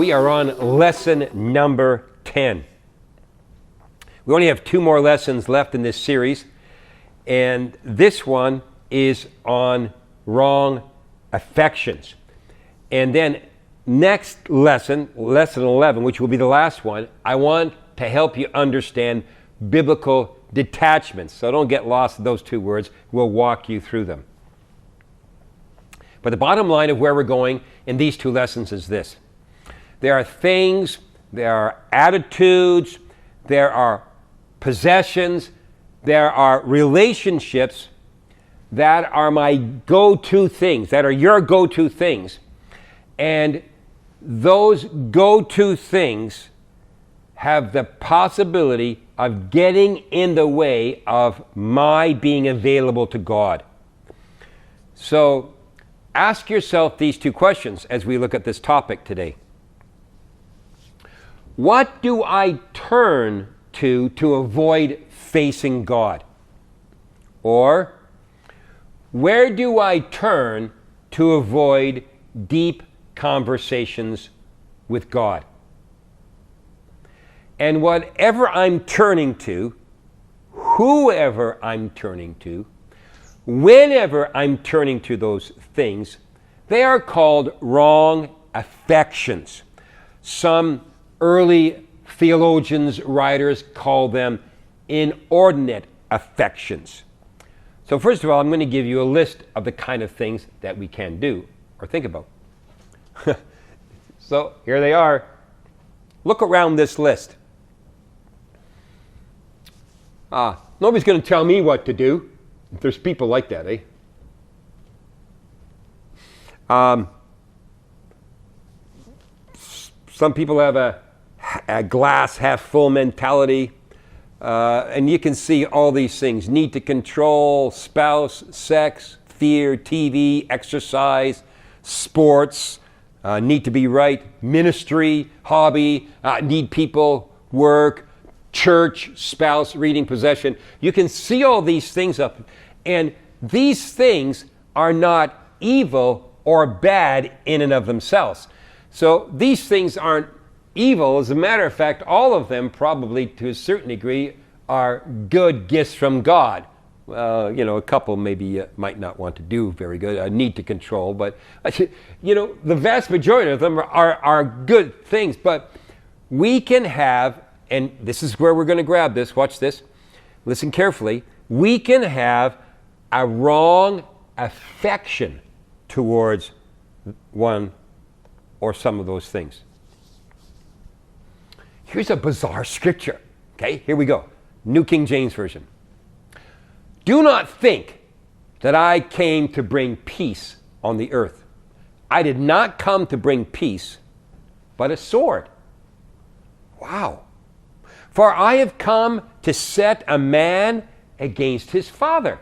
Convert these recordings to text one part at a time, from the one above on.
We are on lesson number 10. We only have 2 more lessons left in this series, and this one is on wrong affections. And then next lesson, lesson 11, which will be the last one, I want to help you understand biblical detachments. So don't get lost in those 2 words. We'll walk you through them. But the bottom line of where we're going in these 2 lessons is this. There are things, there are attitudes, there are possessions, there are relationships that are my go-to things, that are your go-to things. And those go-to things have the possibility of getting in the way of my being available to God. So ask yourself these 2 questions as we look at this topic today. What do I turn to avoid facing God? Or where do I turn to avoid deep conversations with God? And whatever I'm turning to, whoever I'm turning to, whenever I'm turning to those things, they are called wrong affections. Some early theologians, writers call them inordinate affections. So first of all, I'm going to give you a list of the kind of things that we can do or think about. So here they are. Look around this list. Nobody's going to tell me what to do. There's people like that, eh? Some people have a glass half full mentality, and you can see all these things: need to control, spouse, sex, fear, TV, exercise, sports, need to be right, ministry, hobby, need people, work, church, spouse, reading, possession. You can see all these things up, and these things are not evil or bad in and of themselves. So these things aren't evil. As a matter of fact, all of them probably to a certain degree are good gifts from God. A couple maybe might not want to do very good, need to control, but the vast majority of them are good things. But we can have, and this is where we're going to grab this, watch this, listen carefully, we can have a wrong affection towards one or some of those things. Here's a bizarre scripture. Okay, here we go. New King James Version. Do not think that I came to bring peace on the earth. I did not come to bring peace, but a sword. Wow. For I have come to set a man against his father.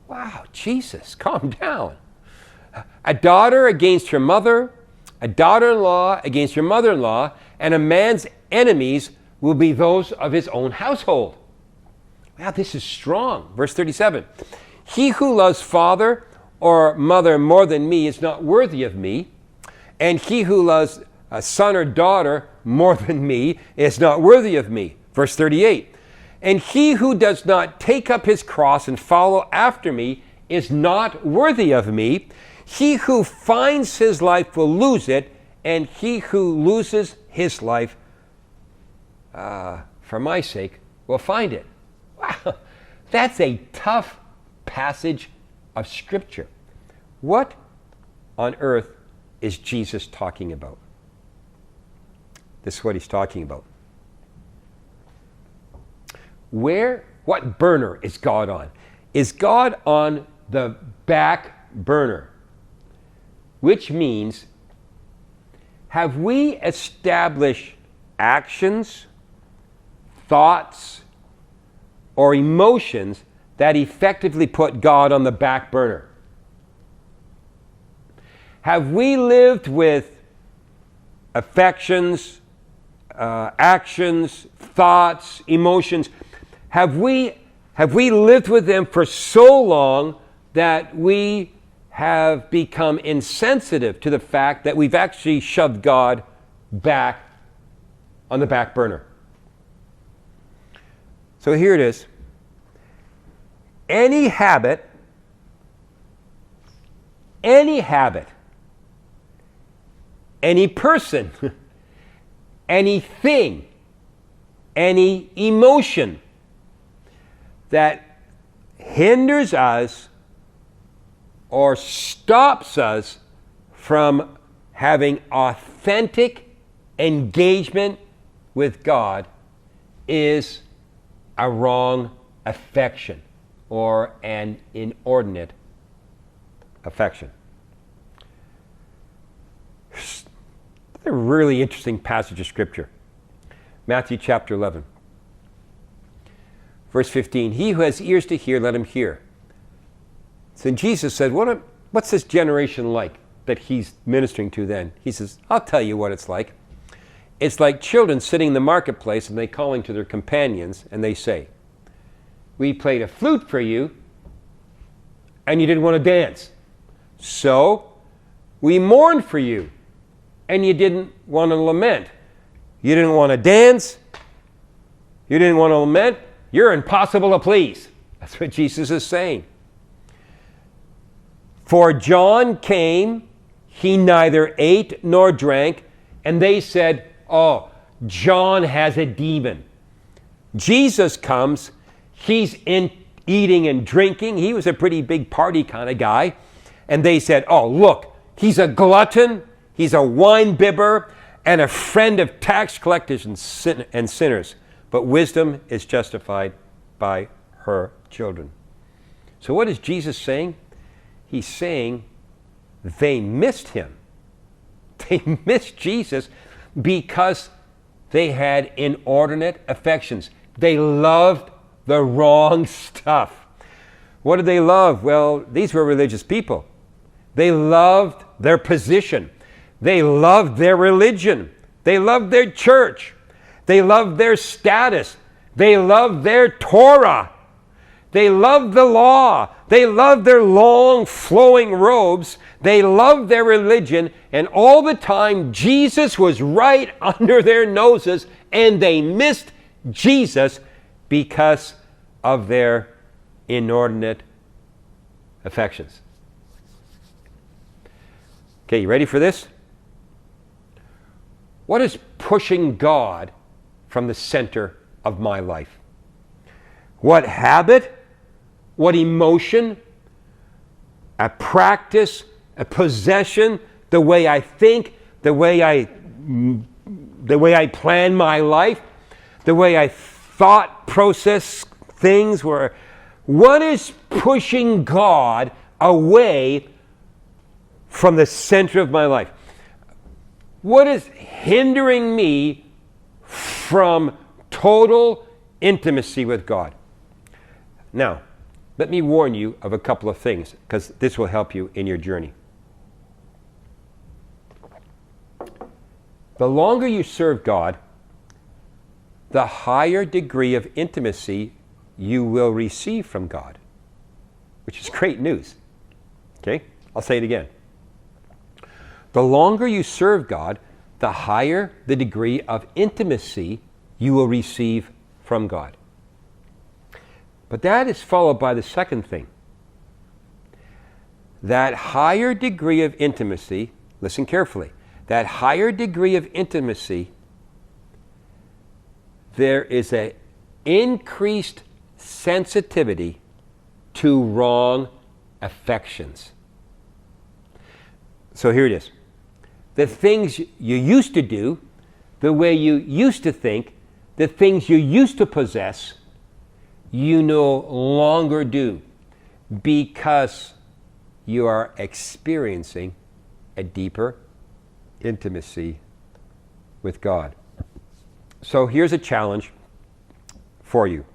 Wow, Jesus, calm down. A daughter against her mother, a daughter-in-law against her mother-in-law, and a man's enemies will be those of his own household. Wow, this is strong. Verse 37. He who loves father or mother more than me is not worthy of me, and he who loves a son or daughter more than me is not worthy of me. Verse 38. And he who does not take up his cross and follow after me is not worthy of me. He who finds his life will lose it, and he who loses his life for my sake will find it. Wow, that's a tough passage of Scripture. What on earth is Jesus talking about? This is what he's talking about. What burner is God on? Is God on the back burner? Which means, have we established actions, thoughts, or emotions that effectively put God on the back burner? Have we lived with affections, actions, thoughts, emotions? Have we lived with them for so long that we have become insensitive to the fact that we've actually shoved God back on the back burner. So here it is. Any habit, any person, anything, any emotion that hinders us or stops us from having authentic engagement with God is a wrong affection or an inordinate affection. A really interesting passage of Scripture. Matthew chapter 11. Verse 15, he who has ears to hear, let him hear. So Jesus said, what's this generation like that he's ministering to then? He says, I'll tell you what it's like. It's like children sitting in the marketplace and they calling to their companions and they say, we played a flute for you and you didn't want to dance. So we mourned for you and you didn't want to lament. You didn't want to dance. You didn't want to lament. You're impossible to please. That's what Jesus is saying. For John came, he neither ate nor drank, and they said, oh, John has a demon. Jesus comes, he's in eating and drinking. He was a pretty big party kind of guy. And they said, oh, look, he's a glutton, he's a wine bibber, and a friend of tax collectors and sinners. But wisdom is justified by her children. So what is Jesus saying? He's saying they missed him. They missed Jesus because they had inordinate affections. They loved the wrong stuff. What did they love? Well, these were religious people. They loved their position. They loved their religion. They loved their church. They loved their status. They loved their Torah. They loved the law. They loved their long flowing robes. They loved their religion. And all the time, Jesus was right under their noses, and they missed Jesus because of their inordinate affections. Okay, you ready for this? What is pushing God from the center of my life? What habit, what emotion, a practice, a possession, the way I think, the way I plan my life, the way I thought process things were, what is pushing God away from the center of my life? What is hindering me from total intimacy with God? Now, let me warn you of a couple of things, because this will help you in your journey. The longer you serve God, the higher degree of intimacy you will receive from God, which is great news. Okay? I'll say it again. The longer you serve God, the higher the degree of intimacy you will receive from God. But that is followed by the second thing. That higher degree of intimacy, listen carefully, that higher degree of intimacy, there is an increased sensitivity to wrong affections. So here it is. The things you used to do, the way you used to think, the things you used to possess, you no longer do because you are experiencing a deeper intimacy with God. So here's a challenge for you.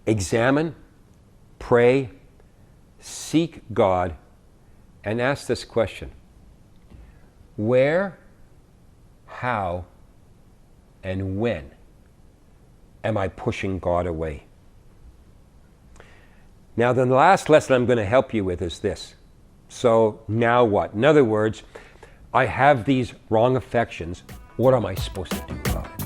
Examine, pray, seek God, and ask this question. Where, how, and when am I pushing God away? Now, the last lesson I'm going to help you with is this. So now what? In other words, I have these wrong affections. What am I supposed to do about it?